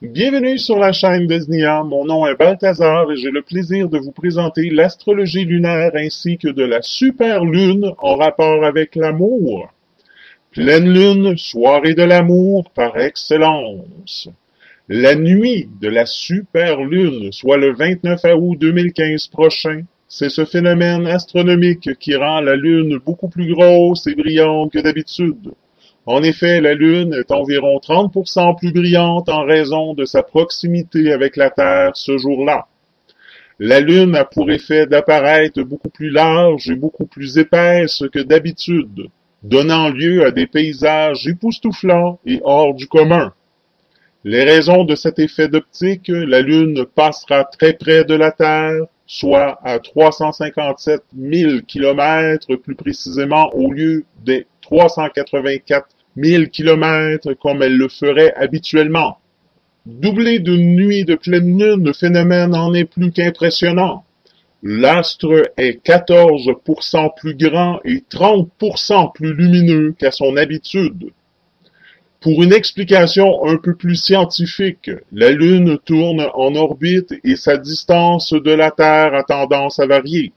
Bienvenue sur la chaîne Desnia, mon nom est Balthazar et j'ai le plaisir de vous présenter l'astrologie lunaire ainsi que de la super lune en rapport avec l'amour. Pleine lune, soirée de l'amour par excellence. La nuit de la super lune, soit le 29 août 2015 prochain, c'est ce phénomène astronomique qui rend la lune beaucoup plus grosse et brillante que d'habitude. En effet, la Lune est environ 30% plus brillante en raison de sa proximité avec la Terre ce jour-là. La Lune a pour effet d'apparaître beaucoup plus large et beaucoup plus épaisse que d'habitude, donnant lieu à des paysages époustouflants et hors du commun. Les raisons de cet effet d'optique, la Lune passera très près de la Terre, soit à 357 000 km plus précisément au lieu des 384 000 km comme elle le ferait habituellement. Doublé d'une nuit de pleine lune, le phénomène en est plus qu'impressionnant. L'astre est 14% plus grand et 30% plus lumineux qu'à son habitude. Pour une explication un peu plus scientifique, la Lune tourne en orbite et sa distance de la Terre a tendance à varier.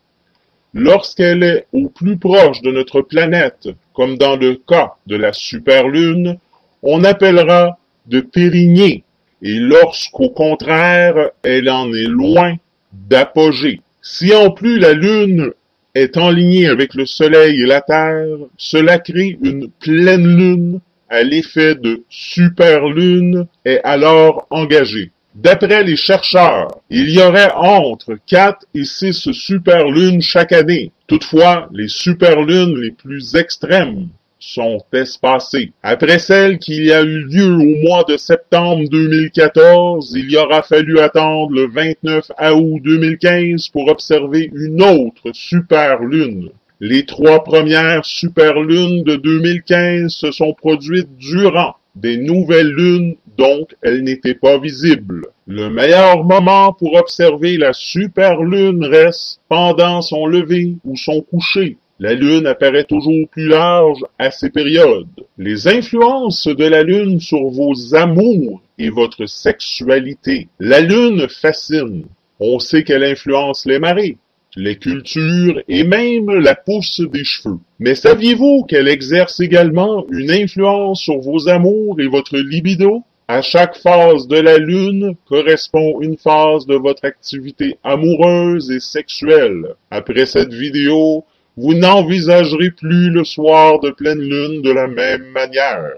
Lorsqu'elle est au plus proche de notre planète, comme dans le cas de la superlune, on appellera de pérignée, et lorsqu'au contraire, elle en est loin, d'apogée. Si en plus la Lune est enlignée avec le Soleil et la Terre, cela crée une pleine lune à l'effet de superlune est alors engagé. D'après les chercheurs, il y aurait entre 4 et 6 superlunes chaque année. Toutefois, les superlunes les plus extrêmes sont espacées. Après celle qui y a eu lieu au mois de septembre 2014, il y aura fallu attendre le 29 août 2015 pour observer une autre superlune. Les 3 premières superlunes de 2015 se sont produites durant des nouvelles lunes, donc elles n'étaient pas visibles. Le meilleur moment pour observer la superlune reste pendant son lever ou son coucher. La Lune apparaît toujours plus large à ces périodes. Les influences de la Lune sur vos amours et votre sexualité. La Lune fascine. On sait qu'elle influence les marées, les cultures et même la pousse des cheveux. Mais saviez-vous qu'elle exerce également une influence sur vos amours et votre libido? À chaque phase de la Lune correspond une phase de votre activité amoureuse et sexuelle. Après cette vidéo, vous n'envisagerez plus le soir de pleine Lune de la même manière.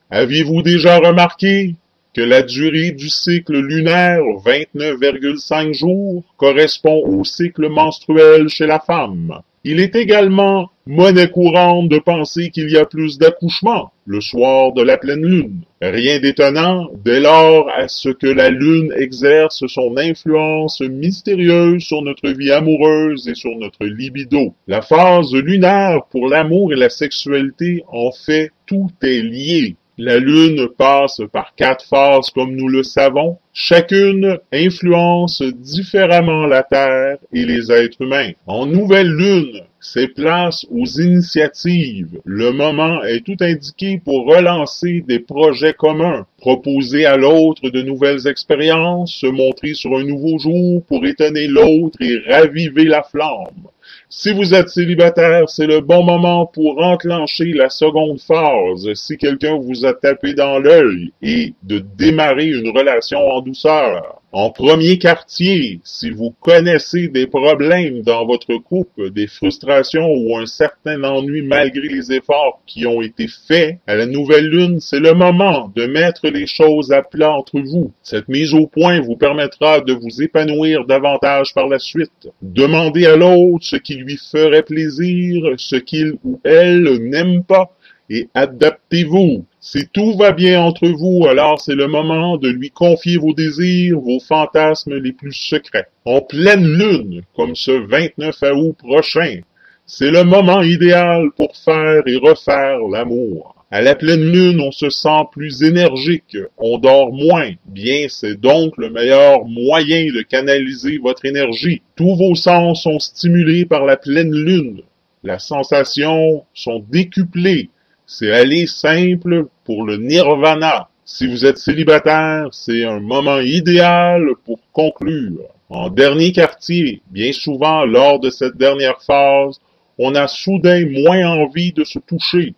Aviez-vous déjà remarqué que la durée du cycle lunaire, 29,5 jours, correspond au cycle menstruel chez la femme? Il est également monnaie courante de penser qu'il y a plus d'accouchements le soir de la pleine lune. Rien d'étonnant dès lors à ce que la lune exerce son influence mystérieuse sur notre vie amoureuse et sur notre libido. La phase lunaire pour l'amour et la sexualité, en fait, tout est lié. La Lune passe par 4 phases comme nous le savons. Chacune influence différemment la Terre et les êtres humains. En nouvelle Lune, c'est place aux initiatives. Le moment est tout indiqué pour relancer des projets communs, proposer à l'autre de nouvelles expériences, se montrer sur un nouveau jour pour étonner l'autre et raviver la flamme. Si vous êtes célibataire, c'est le bon moment pour enclencher la seconde phase, si quelqu'un vous a tapé dans l'œil, et de démarrer une relation en douceur. En premier quartier, si vous connaissez des problèmes dans votre couple, des frustrations ou un certain ennui malgré les efforts qui ont été faits, à la nouvelle lune, c'est le moment de mettre les choses à plat entre vous. Cette mise au point vous permettra de vous épanouir davantage par la suite. Demandez à l'autre ce qui lui ferait plaisir, ce qu'il ou elle n'aime pas, et adaptez-vous. Si tout va bien entre vous, alors c'est le moment de lui confier vos désirs, vos fantasmes les plus secrets. En pleine lune, comme ce 29 août prochain, c'est le moment idéal pour faire et refaire l'amour. À la pleine lune, on se sent plus énergique, on dort moins. Bien, c'est donc le meilleur moyen de canaliser votre énergie. Tous vos sens sont stimulés par la pleine lune. Les sensations sont décuplées. C'est aller simple pour le nirvana. Si vous êtes célibataire, c'est un moment idéal pour conclure. En dernier quartier, bien souvent lors de cette dernière phase, on a soudain moins envie de se toucher.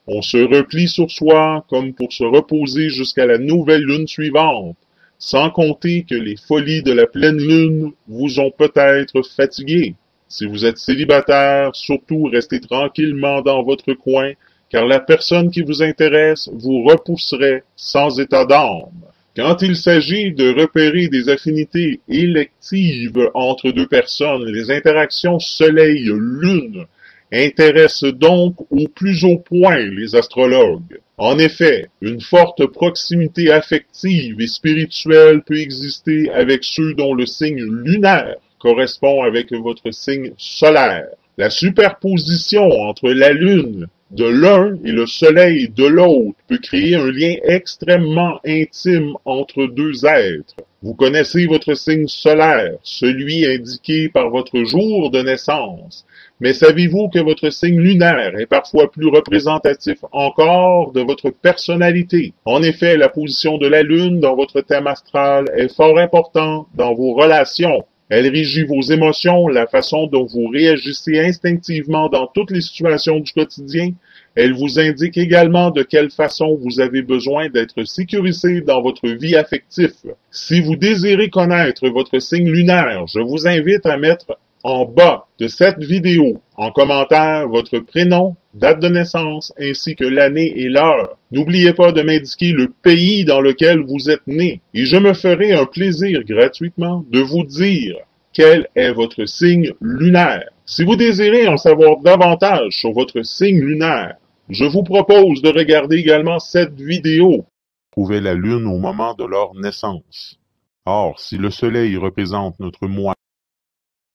On se replie sur soi comme pour se reposer jusqu'à la nouvelle lune suivante, sans compter que les folies de la pleine lune vous ont peut-être fatigué. Si vous êtes célibataire, surtout restez tranquillement dans votre coin, car la personne qui vous intéresse vous repousserait sans état d'âme. Quand il s'agit de repérer des affinités électives entre deux personnes, les interactions Soleil-Lune intéressent donc au plus haut point les astrologues. En effet, une forte proximité affective et spirituelle peut exister avec ceux dont le signe lunaire correspond avec votre signe solaire. La superposition entre la Lune de l'un et le Soleil de l'autre peut créer un lien extrêmement intime entre deux êtres. Vous connaissez votre signe solaire, celui indiqué par votre jour de naissance. Mais savez-vous que votre signe lunaire est parfois plus représentatif encore de votre personnalité? En effet, la position de la Lune dans votre thème astral est fort importante dans vos relations. Elle régit vos émotions, la façon dont vous réagissez instinctivement dans toutes les situations du quotidien. Elle vous indique également de quelle façon vous avez besoin d'être sécurisé dans votre vie affective. Si vous désirez connaître votre signe lunaire, je vous invite à mettre en bas de cette vidéo, en commentaire, votre prénom, date de naissance, ainsi que l'année et l'heure. N'oubliez pas de m'indiquer le pays dans lequel vous êtes né, et je me ferai un plaisir gratuitement de vous dire quel est votre signe lunaire. Si vous désirez en savoir davantage sur votre signe lunaire, je vous propose de regarder également cette vidéo. Trouver la Lune au moment de leur naissance. Or, si le Soleil représente notre moi,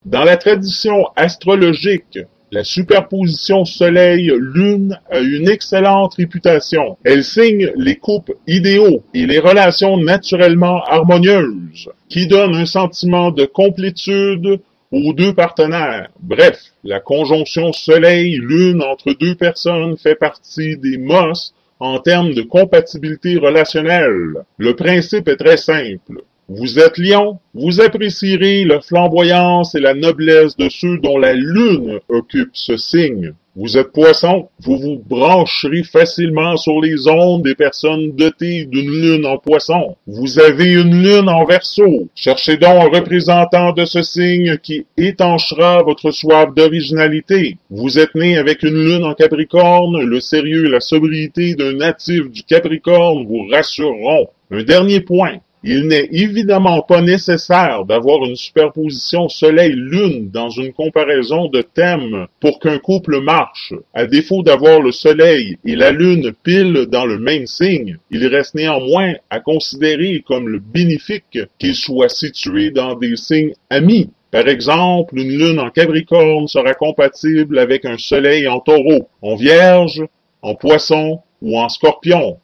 dans la tradition astrologique, la superposition Soleil-Lune a une excellente réputation. Elle signe les couples idéaux et les relations naturellement harmonieuses, qui donnent un sentiment de complétude aux deux partenaires. Bref, la conjonction Soleil-Lune entre deux personnes fait partie des mœurs en termes de compatibilité relationnelle. Le principe est très simple. Vous êtes Lion, vous apprécierez la flamboyance et la noblesse de ceux dont la Lune occupe ce signe. Vous êtes Poisson, vous vous brancherez facilement sur les ondes des personnes dotées d'une Lune en Poisson. Vous avez une Lune en Verseau. Cherchez donc un représentant de ce signe qui étanchera votre soif d'originalité. Vous êtes né avec une Lune en Capricorne, le sérieux et la sobriété d'un natif du Capricorne vous rassureront. Un dernier point. Il n'est évidemment pas nécessaire d'avoir une superposition Soleil-Lune dans une comparaison de thèmes pour qu'un couple marche. À défaut d'avoir le Soleil et la Lune pile dans le même signe, il reste néanmoins à considérer comme le bénéfique qu'ils soient situés dans des signes amis. Par exemple, une Lune en Capricorne sera compatible avec un Soleil en Taureau, en Vierge, en Poisson ou en Scorpion.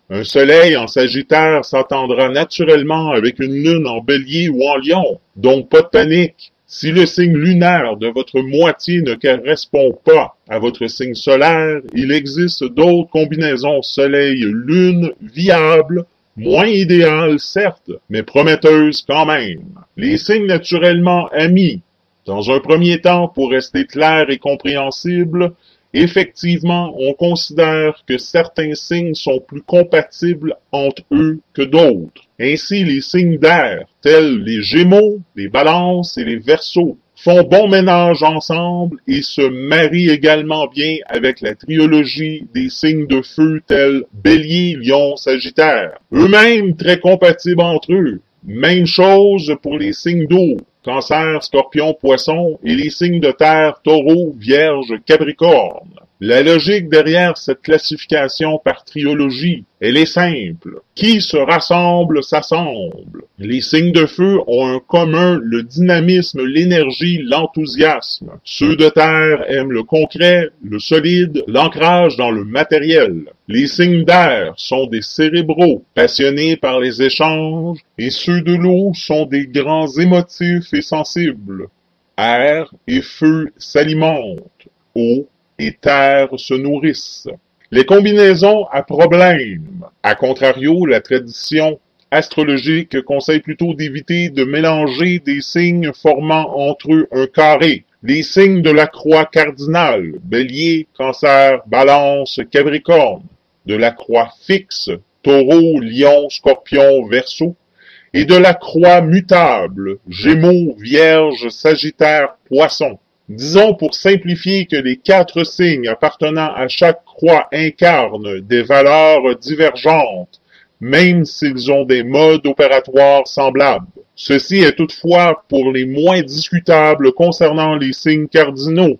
Un Soleil en Sagittaire s'entendra naturellement avec une Lune en Bélier ou en Lion, donc pas de panique. Si le signe lunaire de votre moitié ne correspond pas à votre signe solaire, il existe d'autres combinaisons Soleil-Lune viables, moins idéales certes, mais prometteuses quand même. Les signes naturellement amis. Dans un premier temps, pour rester clair et compréhensible, effectivement, on considère que certains signes sont plus compatibles entre eux que d'autres. Ainsi, les signes d'air, tels les Gémeaux, les Balances et les Verseaux, font bon ménage ensemble et se marient également bien avec la trilogie des signes de feu tels Bélier, Lion, Sagittaire. Eux-mêmes très compatibles entre eux. Même chose pour les signes d'eau. Cancer, Scorpion, Poisson, et les signes de terre, Taureau, Vierge, Capricorne. La logique derrière cette classification par trilogie, elle est simple. Qui se rassemble, s'assemble. Les signes de feu ont en commun le dynamisme, l'énergie, l'enthousiasme. Ceux de terre aiment le concret, le solide, l'ancrage dans le matériel. Les signes d'air sont des cérébraux, passionnés par les échanges, et ceux de l'eau sont des grands émotifs et sensibles. Air et feu s'alimentent. Eau et terre se nourrissent. Les combinaisons à problème. À contrario, la tradition astrologique conseille plutôt d'éviter de mélanger des signes formant entre eux un carré. Les signes de la croix cardinale, Bélier, Cancer, Balance, Capricorne, de la croix fixe, Taureau, Lion, Scorpion, Verseau, et de la croix mutable, Gémeaux, Vierge, Sagittaire, Poisson. Disons pour simplifier que les 4 signes appartenant à chaque croix incarnent des valeurs divergentes, même s'ils ont des modes opératoires semblables. Ceci est toutefois pour les moins discutables concernant les signes cardinaux,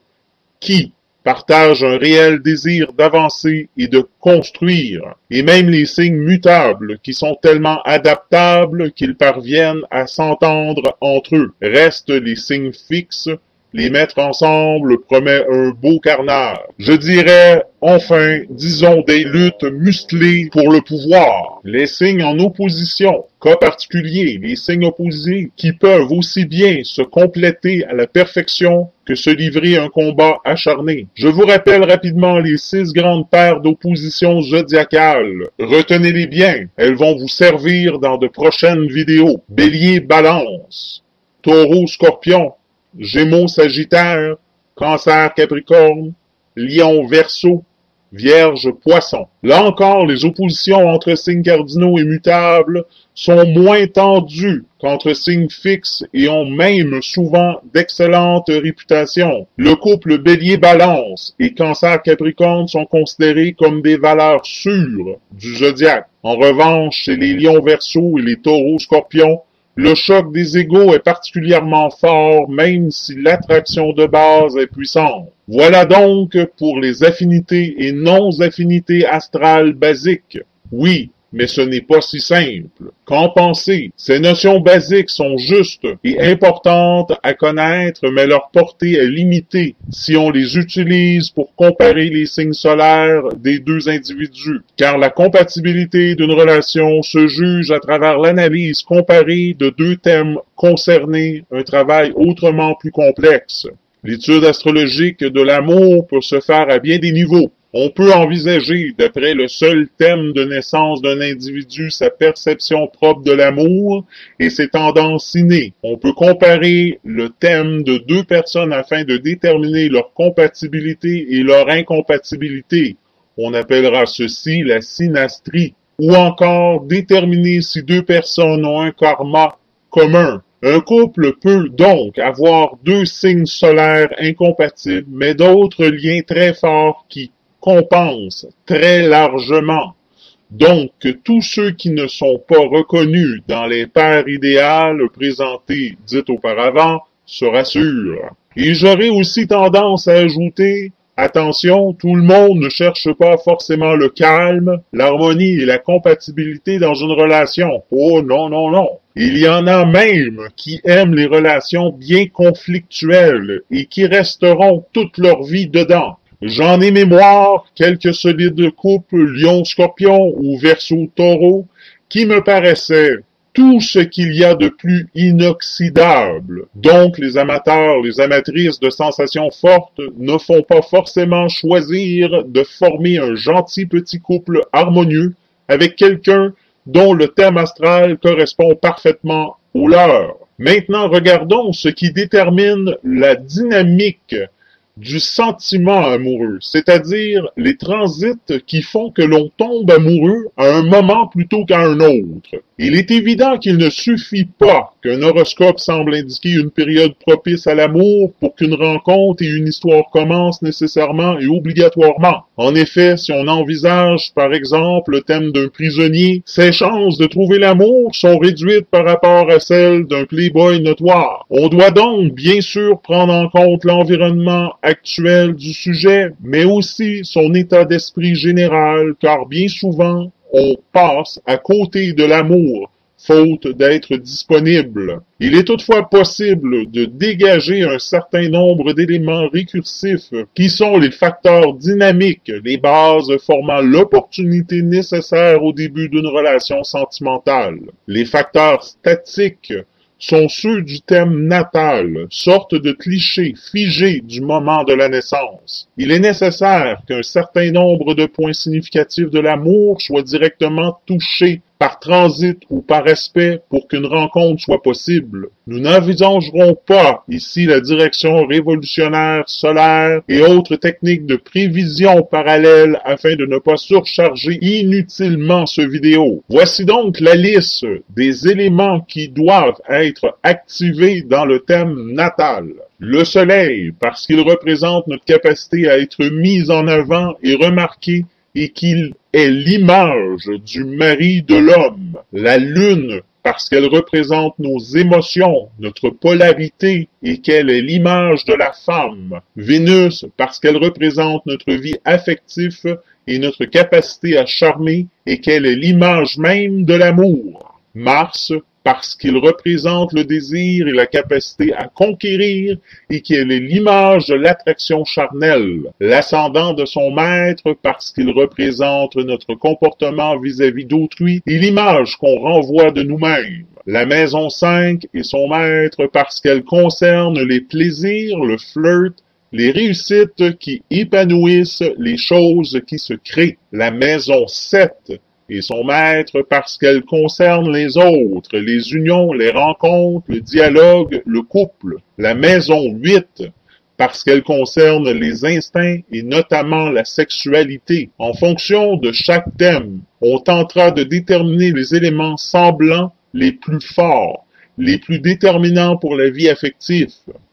qui partagent un réel désir d'avancer et de construire, et même les signes mutables qui sont tellement adaptables qu'ils parviennent à s'entendre entre eux. Restent les signes fixes. Les mettre ensemble promet un beau carnage. Je dirais, enfin, disons des luttes musclées pour le pouvoir. Les signes en opposition, cas particulier, les signes opposés, qui peuvent aussi bien se compléter à la perfection que se livrer un combat acharné. Je vous rappelle rapidement les 6 grandes paires d'oppositions zodiacales. Retenez-les bien, elles vont vous servir dans de prochaines vidéos. Bélier, Balance, Taureau, Scorpion, Gémeaux, Sagittaire, Cancer, Capricorne, Lion, Verseau, Vierge, Poisson. Là encore, les oppositions entre signes cardinaux et mutables sont moins tendues qu'entre signes fixes et ont même souvent d'excellentes réputations. Le couple Bélier-Balance et Cancer-Capricorne sont considérés comme des valeurs sûres du zodiaque. En revanche, chez les Lions-Verseau et les Taureaux-Scorpions, le choc des égos est particulièrement fort, même si l'attraction de base est puissante. Voilà donc pour les affinités et non-affinités astrales basiques. Oui, mais ce n'est pas si simple. Qu'en pensez? Ces notions basiques sont justes et importantes à connaître, mais leur portée est limitée si on les utilise pour comparer les signes solaires des 2 individus, car la compatibilité d'une relation se juge à travers l'analyse comparée de 2 thèmes concernés, un travail autrement plus complexe. L'étude astrologique de l'amour peut se faire à bien des niveaux. On peut envisager, d'après le seul thème de naissance d'un individu, sa perception propre de l'amour et ses tendances innées. On peut comparer le thème de 2 personnes afin de déterminer leur compatibilité et leur incompatibilité. On appellera ceci la synastrie. Ou encore déterminer si 2 personnes ont un karma commun. Un couple peut donc avoir 2 signes solaires incompatibles, mais d'autres liens très forts qui compensent très largement. Donc, tous ceux qui ne sont pas reconnus dans les paires idéales présentées dites auparavant se rassurent. Et j'aurais aussi tendance à ajouter, attention, tout le monde ne cherche pas forcément le calme, l'harmonie et la compatibilité dans une relation. Oh non, non, non. Il y en a même qui aiment les relations bien conflictuelles et qui resteront toute leur vie dedans. J'en ai mémoire quelques solides couples Lion-Scorpion ou Verseau-Taureau qui me paraissaient tout ce qu'il y a de plus inoxydable. Donc, les amateurs, les amatrices de sensations fortes ne font pas forcément choisir de former un gentil petit couple harmonieux avec quelqu'un dont le thème astral correspond parfaitement au leur. Maintenant, regardons ce qui détermine la dynamique du sentiment amoureux, c'est-à-dire les transits qui font que l'on tombe amoureux à un moment plutôt qu'à un autre. Il est évident qu'il ne suffit pas qu'un horoscope semble indiquer une période propice à l'amour pour qu'une rencontre et une histoire commencent nécessairement et obligatoirement. En effet, si on envisage par exemple le thème d'un prisonnier, ses chances de trouver l'amour sont réduites par rapport à celles d'un playboy notoire. On doit donc bien sûr prendre en compte l'environnement actuel du sujet, mais aussi son état d'esprit général, car bien souvent, on passe à côté de l'amour, faute d'être disponible. Il est toutefois possible de dégager un certain nombre d'éléments récursifs qui sont les facteurs dynamiques, les bases formant l'opportunité nécessaire au début d'une relation sentimentale. Les facteurs statiques sont ceux du thème natal, sorte de cliché figé du moment de la naissance. Il est nécessaire qu'un certain nombre de points significatifs de l'amour soient directement touchés par transit ou par respect pour qu'une rencontre soit possible. Nous n'envisagerons pas ici la direction révolutionnaire solaire et autres techniques de prévision parallèles afin de ne pas surcharger inutilement ce vidéo. Voici donc la liste des éléments qui doivent être activés dans le thème natal. Le soleil, parce qu'il représente notre capacité à être mis en avant et remarqué et qu'il est l'image du mari de l'homme. La lune, parce qu'elle représente nos émotions, notre polarité et qu'elle est l'image de la femme. Vénus, parce qu'elle représente notre vie affective et notre capacité à charmer et qu'elle est l'image même de l'amour. Mars, parce qu'il représente le désir et la capacité à conquérir et qu'elle est l'image de l'attraction charnelle. L'ascendant de son maître parce qu'il représente notre comportement vis-à-vis d'autrui et l'image qu'on renvoie de nous-mêmes. La maison 5 et son maître parce qu'elle concerne les plaisirs, le flirt, les réussites qui épanouissent, les choses qui se créent. La maison 7 et son maître parce qu'elle concerne les autres, les unions, les rencontres, le dialogue, le couple. La maison 8 parce qu'elle concerne les instincts et notamment la sexualité. En fonction de chaque thème, on tentera de déterminer les éléments semblants les plus forts, les plus déterminants pour la vie affective.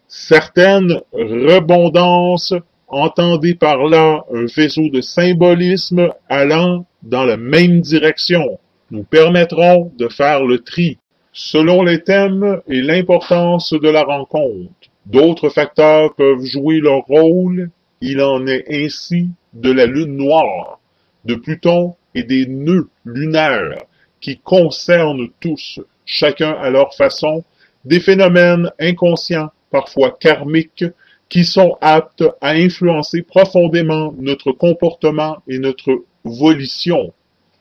Certaines rebondances, entendez par là un faisceau de symbolisme allant dans la même direction, nous permettront de faire le tri, selon les thèmes et l'importance de la rencontre. D'autres facteurs peuvent jouer leur rôle, il en est ainsi de la lune noire, de Pluton et des nœuds lunaires qui concernent tous, chacun à leur façon, des phénomènes inconscients, parfois karmiques, qui sont aptes à influencer profondément notre comportement et notre volition.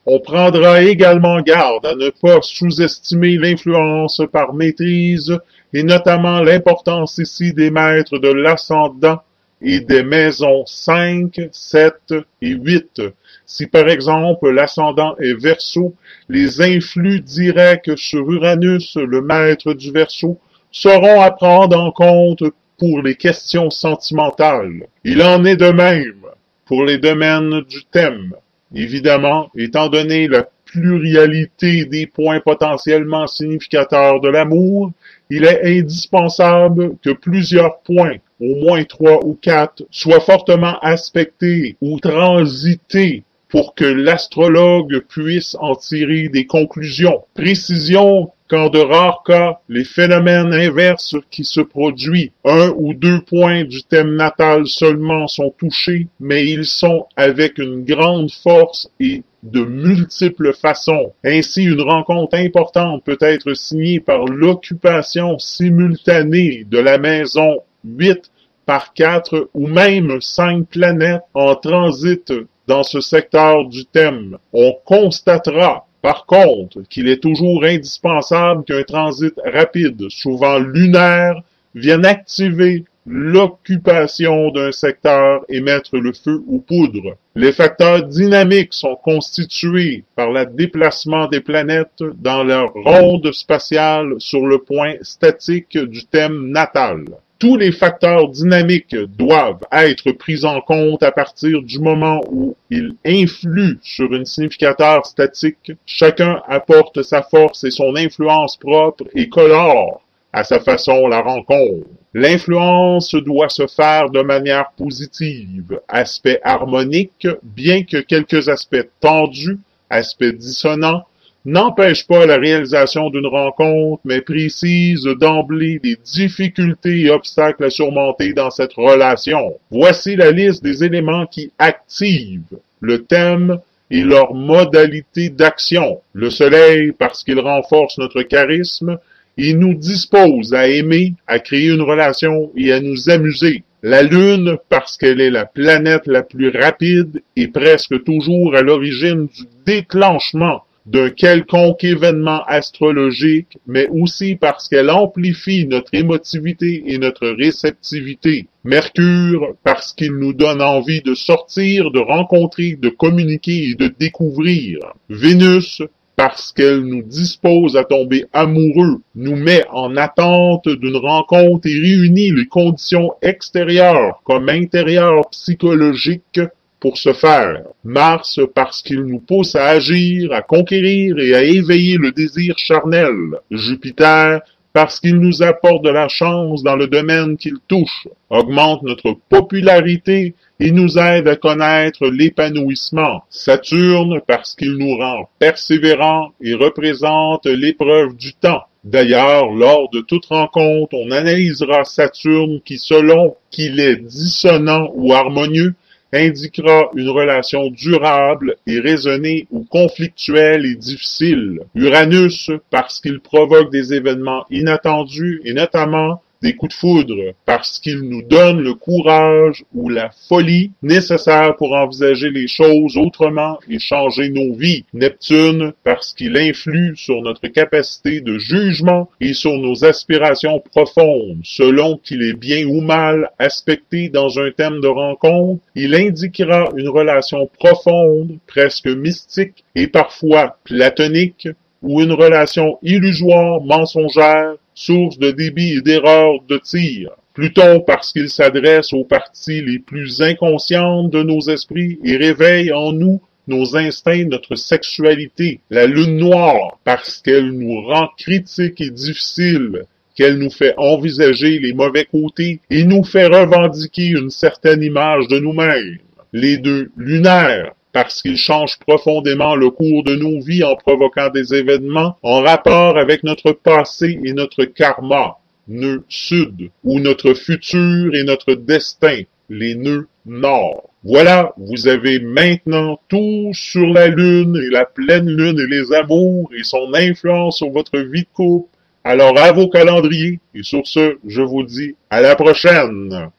On prendra également garde à ne pas sous-estimer l'influence par maîtrise et notamment l'importance ici des maîtres de l'ascendant et des maisons 5, 7 et 8. Si par exemple l'ascendant est Verseau, les influx directs sur Uranus, le maître du Verseau, seront à prendre en compte pour les questions sentimentales. Il en est de même pour les domaines du thème. Évidemment, étant donné la pluralité des points potentiellement significateurs de l'amour, il est indispensable que plusieurs points, au moins 3 ou 4, soient fortement aspectés ou transités pour que l'astrologue puisse en tirer des conclusions. Précision qu'en de rares cas, les phénomènes inverses qui se produisent, 1 ou 2 points du thème natal seulement sont touchés, mais ils sont avec une grande force et de multiples façons. Ainsi, une rencontre importante peut être signée par l'occupation simultanée de la maison 8 par 4 ou même 5 planètes en transit dans ce secteur du thème. On constatera par contre qu'il est toujours indispensable qu'un transit rapide, souvent lunaire, vienne activer l'occupation d'un secteur et mettre le feu aux poudres. Les facteurs dynamiques sont constitués par le déplacement des planètes dans leur ronde spatiale sur le point statique du thème natal. Tous les facteurs dynamiques doivent être pris en compte à partir du moment où ils influent sur un significateur statique. Chacun apporte sa force et son influence propre et colore à sa façon la rencontre. L'influence doit se faire de manière positive, aspect harmonique, bien que quelques aspects tendus, aspects dissonants, n'empêche pas la réalisation d'une rencontre, mais précise d'emblée les difficultés et obstacles à surmonter dans cette relation. Voici la liste des éléments qui activent le thème et leur modalité d'action. Le soleil, parce qu'il renforce notre charisme, et nous dispose à aimer, à créer une relation et à nous amuser. La Lune, parce qu'elle est la planète la plus rapide et presque toujours à l'origine du déclenchement d'un quelconque événement astrologique, mais aussi parce qu'elle amplifie notre émotivité et notre réceptivité. Mercure, parce qu'il nous donne envie de sortir, de rencontrer, de communiquer et de découvrir. Vénus, parce qu'elle nous dispose à tomber amoureux, nous met en attente d'une rencontre et réunit les conditions extérieures comme intérieures psychologiques pour ce faire. Mars, parce qu'il nous pousse à agir, à conquérir et à éveiller le désir charnel. Jupiter, parce qu'il nous apporte de la chance dans le domaine qu'il touche, augmente notre popularité et nous aide à connaître l'épanouissement. Saturne, parce qu'il nous rend persévérants et représente l'épreuve du temps. D'ailleurs, lors de toute rencontre, on analysera Saturne qui, selon qu'il est dissonant ou harmonieux, indiquera une relation durable et raisonnée ou conflictuelle et difficile. Uranus, parce qu'il provoque des événements inattendus et notamment des coups de foudre, parce qu'il nous donne le courage ou la folie nécessaire pour envisager les choses autrement et changer nos vies. Neptune, parce qu'il influe sur notre capacité de jugement et sur nos aspirations profondes. Selon qu'il est bien ou mal aspecté dans un thème de rencontre, il indiquera une relation profonde, presque mystique et parfois platonique, ou une relation illusoire, mensongère, source de débit et d'erreurs de tir. Pluton, parce qu'il s'adresse aux parties les plus inconscientes de nos esprits et réveille en nous nos instincts, notre sexualité. La lune noire, parce qu'elle nous rend critiques et difficiles, qu'elle nous fait envisager les mauvais côtés et nous fait revendiquer une certaine image de nous-mêmes. Les deux lunaires, parce qu'ils changent profondément le cours de nos vies en provoquant des événements en rapport avec notre passé et notre karma, nœud sud, ou notre futur et notre destin, les nœuds nord. Voilà, vous avez maintenant tout sur la lune et la pleine lune et les amours et son influence sur votre vie de couple. Alors à vos calendriers, et sur ce, je vous dis à la prochaine!